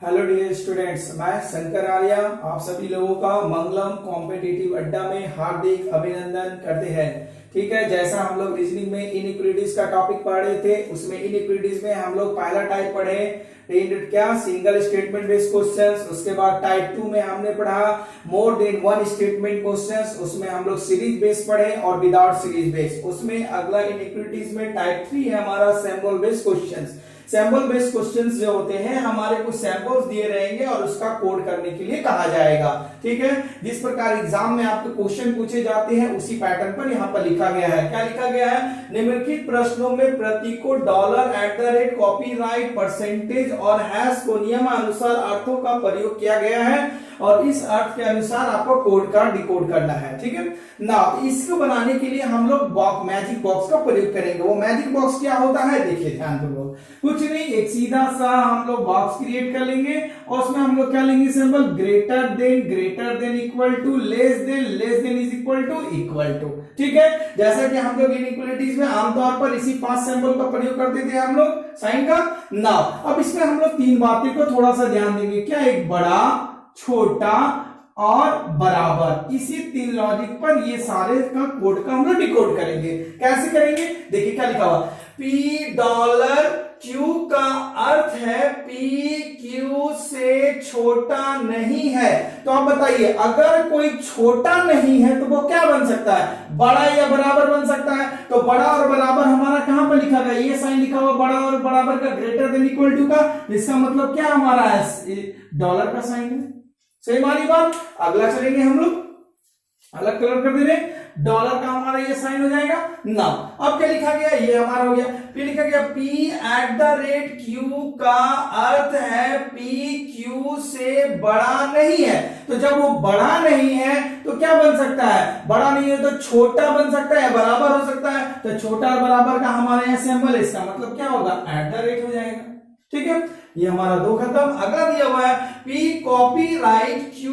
Hello dear students, मैं शंकर आर्या आप सभी लोगों का मंगलम कॉम्पिटिटिव अड्डा में हार्दिक अभिनंदन करते हैं। ठीक है, जैसा हम लोग रीजनिंग में इनइक्वालिटीज का टॉपिक पढ़ रहे थे, उसमें इनइक्वालिटीज में हम लोग पहला टाइप पढ़े क्या सिंगल स्टेटमेंट बेस्ड क्वेश्चंस। उसके बाद टाइप 2 में हमने पढ़ा more than one statement questions, उसमें हम लोग सीरीज बेस्ड पढ़े और विदाउट सीरीज बेस्ड। उसमें अगला इनइक्वालिटीज में टाइप 3 है हमारा sample based questions. Sample based questions जो होते हैं, हमारे कुछ सैंपल्स दिए रहेंगे और उसका कोड करने के लिए कहा जाएगा। ठीक है, जिस प्रकार एग्जाम में आपके क्वेश्चन पूछे जाते हैं उसी पैटर्न पर यहाँ पर लिखा गया है। क्या लिखा गया है? निम्नलिखित प्रश्नों में प्रतीक को $@ कॉपीराइट परसेंटेज और हैश को नियमानुसार अर्थों का प्रयोग किया गया है और इस अर्थ के अनुसार आपको कोड का डिकोड करना है। ठीक है ना, इसको बनाने के लिए हम लोग मैजिक बॉक्स का प्रयोग करेंगे। वो मैजिक बॉक्स क्या होता है, देखिए ध्यान दो लोग। कुछ नहीं, एक सीधा सा हम लोग बॉक्स क्रिएट कर लेंगे और उसमें हम लोग क्या लेंगे symbol greater than equal to less than is equal to. ठीक है, जैसा कि हम लोग इनइक्वालिटीज में आमतौर पर इसी 5 सिंबल का प्रयोग करते थे हम लोग साइन का। ना अब इसमें हम लोग 3 बातें को थोड़ा सा ध्यान देंगे। क्या? एक बड़ा, छोटा और बराबर। इसी 3 लॉजिक पर ये सारे का कोड का हम लोग डिकोड करेंगे। कैसे करेंगे? देखिए क्या लिखा हुआ, $Q का अर्थ है PQ से छोटा नहीं है। तो आप बताइए, अगर कोई छोटा नहीं है तो वो क्या बन सकता है? बड़ा या बराबर बन सकता है। तो बड़ा और बराबर हमारा कहां पर लिखा गया? ये साइन लिखा हुआ बड़ा और बराबर का, ग्रेटर देन इक्वल टू का। इसका मतलब क्या हमारा है? डॉलर का साइन है। सही मानी बात। अगला चलेंगे हम लोग, अलग कलर कर दे रहे, डॉलर का हमारा ये साइन हो जाएगा ना। अब क्या लिखा गया? ये हमारा हो गया। फिर लिखा गया P@Q का अर्थ है PQ से बड़ा नहीं है। तो जब वो बड़ा नहीं है तो क्या बन सकता है? बड़ा नहीं है तो छोटा बन सकता है, बराबर हो सकता है। तो छोटा और बराबर का हमारे यहाँ सिंबल, इसका मतलब क्या होगा? @ हो जाएगा। ठीक है, ये हमारा 2 खत्म। अगला दिया हुआ है P कॉपीराइट Q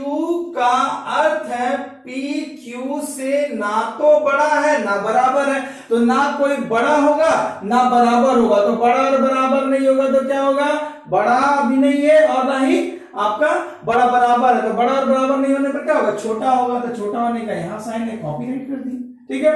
का अर्थ है PQ से ना तो बड़ा है ना बराबर है। तो ना कोई बड़ा होगा ना बराबर होगा। तो बड़ा और बराबर नहीं होगा तो क्या होगा? बड़ा भी नहीं है और ना ही आपका बड़ा बराबर है। तो बड़ा और बराबर नहीं होने पर क्या होगा? छोटा होगा। तो छोटा होने का यहाँ साइन है, कॉपीराइट कर दी। ठीक है,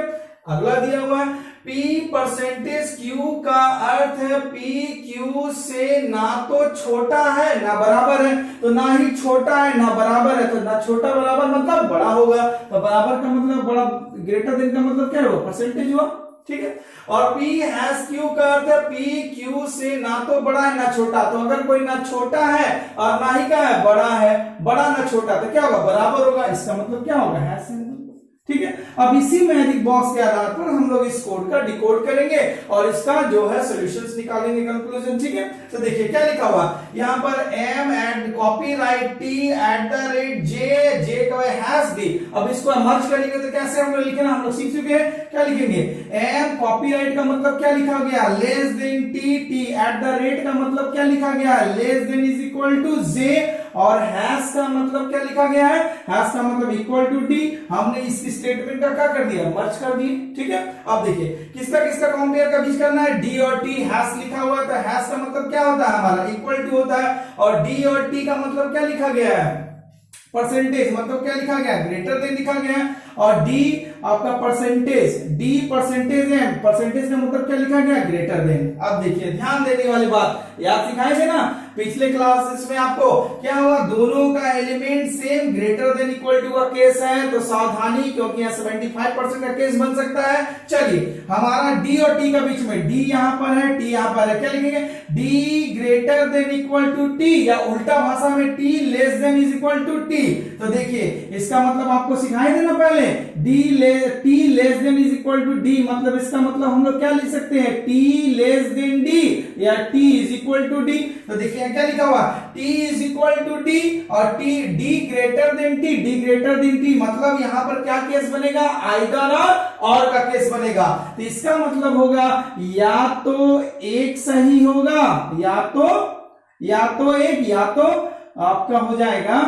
अगला दिया हुआ है P%Q का अर्थ है PQ से ना तो छोटा है ना बराबर है। तो ना ही छोटा है ना बराबर है। तो ना छोटा बराबर मतलब बड़ा होगा। तो बराबर का मतलब बड़ा, ग्रेटर देन का मतलब क्या हुआ? परसेंटेज हुआ। ठीक है, और P#Q का अर्थ है PQ से ना तो बड़ा है ना छोटा। तो अगर कोई ना छोटा है और ना ही क्या है? बड़ा है, बड़ा ना छोटा, तो क्या होगा? बराबर होगा। इसका मतलब क्या होगा? Hash symbol. ठीक है, अब इसी मैजिक बॉक्स के आधार पर हम लोग इस कोड का डिकोड करेंगे और इसका जो है सॉल्यूशंस निकालेंगे, कंक्लूजन। ठीक है, तो देखिए क्या लिखा हुआ यहाँ पर M कॉपीराइट T@J का हैश डी। अब इसको मर्ज करेंगे तो कैसे हम लोग लिखेना, हम लोग सीख चुके हैं। क्या लिखेंगे? M कॉपीराइट का मतलब क्या लिखा गया? लेस देन T का मतलब क्या लिखा गया है? Less than is equal to J। और हैश का मतलब क्या लिखा गया है? हैश का मतलब इक्वल टू D। हमने इस स्टेटमेंट का क्या कर दिया? मर्ज कर दिए। ठीक है, अब देखिए किसका किसका कंपेयर का बीच करना है? D और T। हैश लिखा हुआ है तो हैश का मतलब क्या होता है? हमारा इक्वल टू होता है। और D और T का मतलब क्या लिखा गया है? परसेंटेज। मतलब क्या लिखा गया? ग्रेटर देन लिखा गया है। और D आपका परसेंटेज, D परसेंटेज है, परसेंटेज का मतलब क्या लिखा गया? Greater than. अब देखिए ध्यान देने वाली बात, याद सिखाए थे ना पिछले क्लासेस में आपको, क्या हुआ? दोनों का element same greater than equal to का केस है। तो सावधानी, क्योंकि यहाँ 75% का केस बन सकता है। चलिए, हमारा D और T का बीच में, D यहां पर है, T यहां पर है, क्या लिखेंगे? D greater than equal to T, या उल्टा भाषा में T less than is equal to T। तो देखिए इसका मतलब आपको सिखाए थे ना पहले, T less than is equal to D। मतलब इसका मतलब हम लोग क्या लिख सकते हैं? T लेस देन D या T is equal to D। तो देखिए क्या लिखा हुआ? T is equal to D और D greater than T, D greater than T। मतलब यहां पर क्या केस बनेगा? आइदर और का केस बनेगा। तो इसका मतलब होगा या तो एक सही होगा, या तो एक, या तो आपका हो जाएगा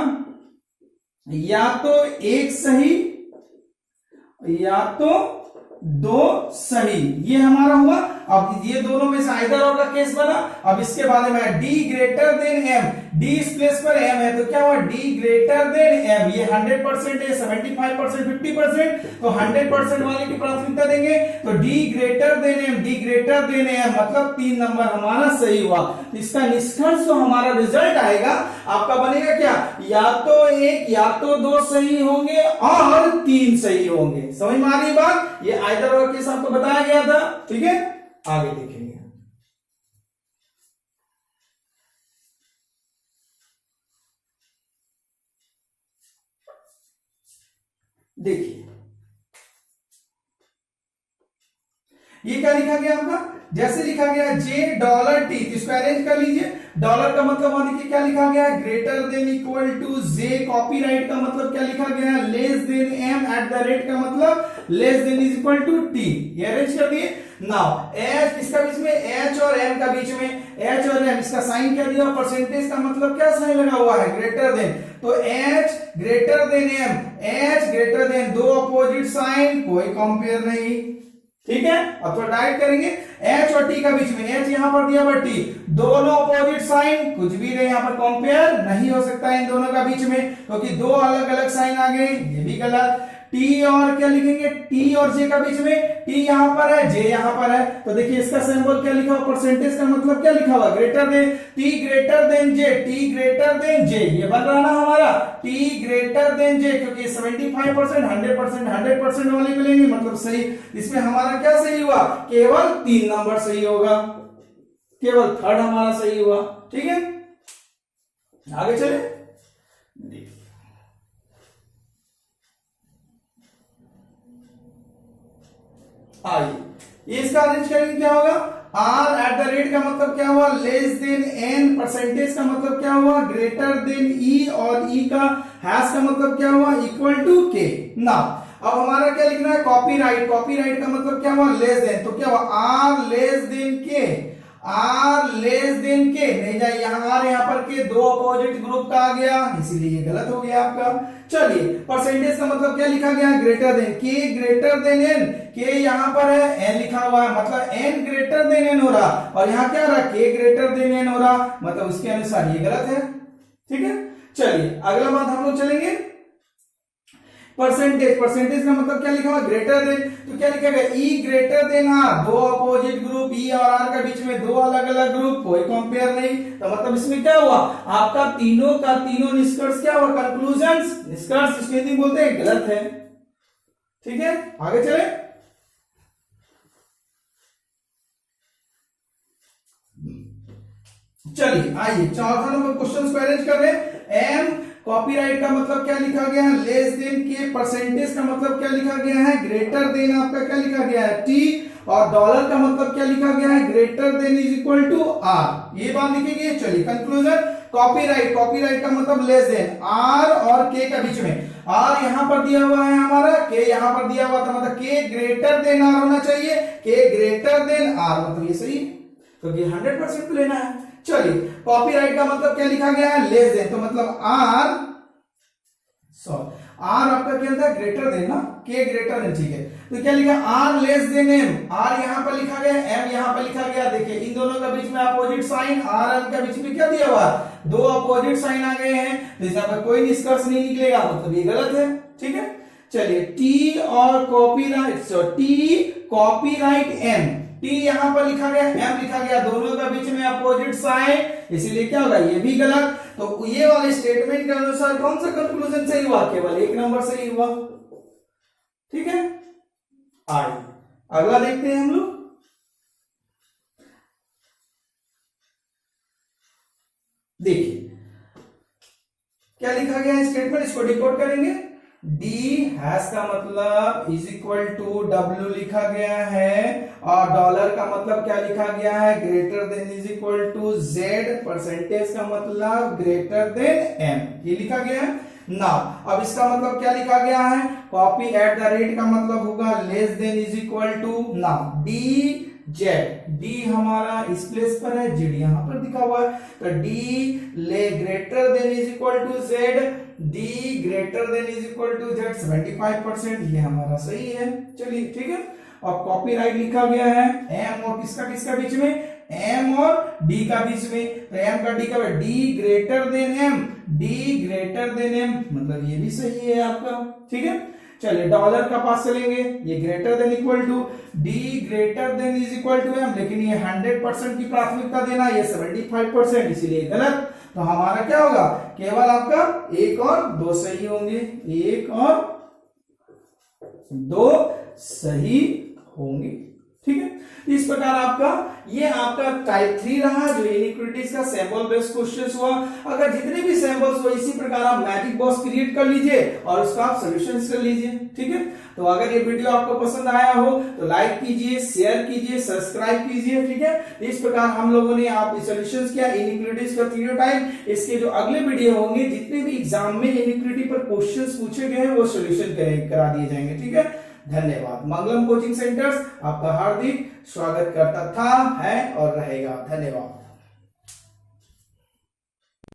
या तो एक सही या तो 2 सही। ये हमारा हुआ। अब ये दोनों में से आइदर और का केस बना। अब इसके बाद में d greater than m, d इस प्लेस पर एम है तो क्या हुआ, डी ग्रेटर देन एम। ये 100% है, 75%, 50%, तो 100% वाले की प्राथमिकता देंगे। तो d greater than m, d greater than m मतलब 3 नंबर हमारा सही हुआ। इसका निष्कर्ष जो हमारा रिजल्ट आएगा आपका बनेगा क्या, या तो 1 या तो 2 सही होंगे और 3 सही होंगे। समझ में आ रही बात, ये आइदर और केस आपको बताया गया था। ठीक है, आगे देखेंगे। देखिए ये क्या लिखा गया आपका, जैसे लिखा गया जे डॉलर टी, इसको अरेंज कर लीजिए। डॉलर का मतलब वहां देखिए क्या लिखा गया है, greater than equal to j. Copyright का मतलब क्या लिखा गया है, less than m. At the rate का मतलब less than is equal to t. ये अरेंज कर दिए। नाउ एच, इसका बीच में एच और एम का बीच में एच और एम, इसका साइन क्या दिया, परसेंटेज का मतलब क्या साइन लगा हुआ है, ग्रेटर देन। तो h greater than m, h greater than, दो अपोजिट साइन, कोई कंपेयर नहीं। ठीक है, अब थोड़ा डायरेक्ट करेंगे। एच और टी का बीच में, एच यहां पर दिया पर टी, दोनों अपोजिट साइन, कुछ भी नहीं, यहां पर कंपेयर नहीं हो सकता इन दोनों का बीच में, क्योंकि दो अलग अलग साइन आ गए, ये भी गलत। टी और क्या लिखेंगे, टी और जे का बीच में, टी यहां पर है, जे यहां पर है, तो देखिए इसका सिंबल क्या लिखा हुआ, परसेंटेज का मतलब क्या लिखा हुआ, greater than. T greater than j, t greater than j, ये बन रहा ना हमारा, टी ग्रेटर देन जे, क्योंकि 75%, 100%, 100% वाले को लेंगे मतलब सही। इसमें हमारा क्या सही हुआ, केवल 3 नंबर सही होगा, केवल थर्ड हमारा सही हुआ। ठीक है, आगे चले। आइए इसका अरेंज करेंगे, क्या होगा, आर एट द रेट का मतलब क्या हुआ, लेस देन एन। परसेंटेज का मतलब क्या हुआ, ग्रेटर देन ई, और ई का हैश का मतलब क्या हुआ, इक्वल टू के। ना अब हमारा क्या लिखना है, कॉपीराइट। कॉपीराइट का मतलब क्या हुआ, लेस देन, तो क्या हुआ, आर लेस देन के, आर लेस देन के, नहीं जाए यहां पर के, दो अपोजिट ग्रुप का आ गया, इसीलिए ये गलत हो गया आपका। चलिए परसेंटेज का मतलब क्या लिखा गया, ग्रेटर देन, के ग्रेटर देन एन, के यहां पर है, एन लिखा हुआ है, मतलब एन ग्रेटर देन एन हो रहा, और यहां क्या हो रहा, के ग्रेटर देन एन हो रहा, मतलब उसके अनुसार ये गलत है। ठीक है, चलिए अगला बात हम लोग चलेंगे, परसेंटेज। परसेंटेज का मतलब क्या लिखा हुआ, ग्रेटर देन, तो क्या लिखा गया, ई ग्रेटर देन आर, दो अपोजिट ग्रुप, ई और आर का बीच में दो अलग अलग ग्रुप, कोई कंपेयर नहीं, तो मतलब इसमें क्या हुआ, आपका तीनों का तीनों निष्कर्ष क्या हुआ, कंक्लूजन्स, निष्कर्ष इसको हिंदी बोलते हैं, गलत है। ठीक है, आगे चले। चलिए आइए चौथा नंबर क्वेश्चन को अरेंज कर रहे हैं। एम कॉपीराइट का मतलब क्या लिखा गया है, लेस देन के। परसेंटेज का मतलब क्या लिखा गया है, ग्रेटर देन, आपका क्या लिखा गया है, टी। और डॉलर का मतलब क्या लिखा गया है, greater than is equal to r, ये बात लिखेंगे। चलिए कंक्लूजन, कॉपीराइट, कॉपीराइट का मतलब लेस देन, आर और के के बीच में, आर यहां पर दिया हुआ है हमारा, के यहां पर दिया हुआ था, मतलब के ग्रेटर देन आर होना चाहिए, के ग्रेटर देन आर, मतलब ये सही, क्योंकि 100% लेना है। चलिए कॉपीराइट का मतलब क्या लिखा गया है, लेस देन, तो मतलब आर, सॉरी आर आपका क्या था, ग्रेटर देन ना, के ग्रेटर देन, ठीक है, तो क्या लिखा, r less than m, r यहां पर लिखा गया, एम यहां पर लिखा गया, देखिए इन दोनों के बीच में अपोजिट साइन, आर एम के बीच में क्या दिया हुआ, दो अपोजिट साइन आ गए हैं, तो इसका पर कोई निष्कर्ष नहीं निकलेगा, मतलब ये गलत है। ठीक है, चलिए टी और copyright, so T copyright M, T यहां पर लिखा गया, एम लिखा गया, दोनों के बीच में अपोजिट साइन, इसीलिए क्या होगा, ये भी गलत। तो ये वाले स्टेटमेंट के अनुसार कौन सा कंक्लूजन सही हुआ, केवल 1 नंबर सही हुआ। ठीक है, आइए अगला देखते हैं हम लोग। देखिए क्या लिखा गया है स्टेटमेंट, इसको डिकोड करेंगे। डी हैश का मतलब इज इक्वल टू डब्ल्यू लिखा गया है, और डॉलर का मतलब क्या लिखा गया है, greater than is equal to z. Percentage का मतलब ग्रेटर देन एम, ये लिखा गया है ना। अब इसका मतलब क्या लिखा गया है, कॉपी एट द रेट का मतलब होगा less than is equal to ना, डी जेड, डी हमारा इस प्लेस पर है, जेड यहां पर दिखा हुआ है, तो डी ले greater than is equal to z, d greater than is equal to z, 75%, ये हमारा सही है। चलिए ठीक है, और कॉपीराइट लिखा गया है एम और किसका बीच में, एम और डी का बीच में। तो एम का डी का d greater than m, d greater than m, मतलब ये भी सही है आपका। ठीक है, चलिए डॉलर का पास चलेंगे, ये greater than equal to, d greater than is equal to m, लेकिन ये 100% की प्राथमिकता देना, ये 75%, इसीलिए गलत। तो हमारा क्या होगा, केवल आपका 1 और 2 सही होंगे, 1 और 2 सही होंगे। ठीक है, इस प्रकार आपका ये आपका टाइप 3 रहा, जो इनइक्वालिटीज का सैंपल बेस्ड क्वेश्चंस हुआ। अगर जितने भी सैंपल्स हुए इसी प्रकार आप मैजिक बॉक्स क्रिएट कर लीजिए और उसका आप सॉल्यूशंस कर लीजिए। ठीक है, तो अगर ये वीडियो आपको पसंद आया हो तो लाइक कीजिए, शेयर कीजिए, सब्सक्राइब कीजिए। ठीक है, इस प्रकार हम लोगों ने आप सॉल्यूशंस किया इनइक्वालिटीज का थ्योरेटाइप। इसके जो अगले वीडियो होंगे, जितने भी एग्जाम में इनइक्वालिटी पर क्वेश्चंस पूछे गए हैं वो सॉल्यूशन करा दिए जाएंगे। ठीक है, धन्यवाद। मंगलम कोचिंग सेंटर्स आपका हार्दिक स्वागत करता था, है और रहेगा। धन्यवाद।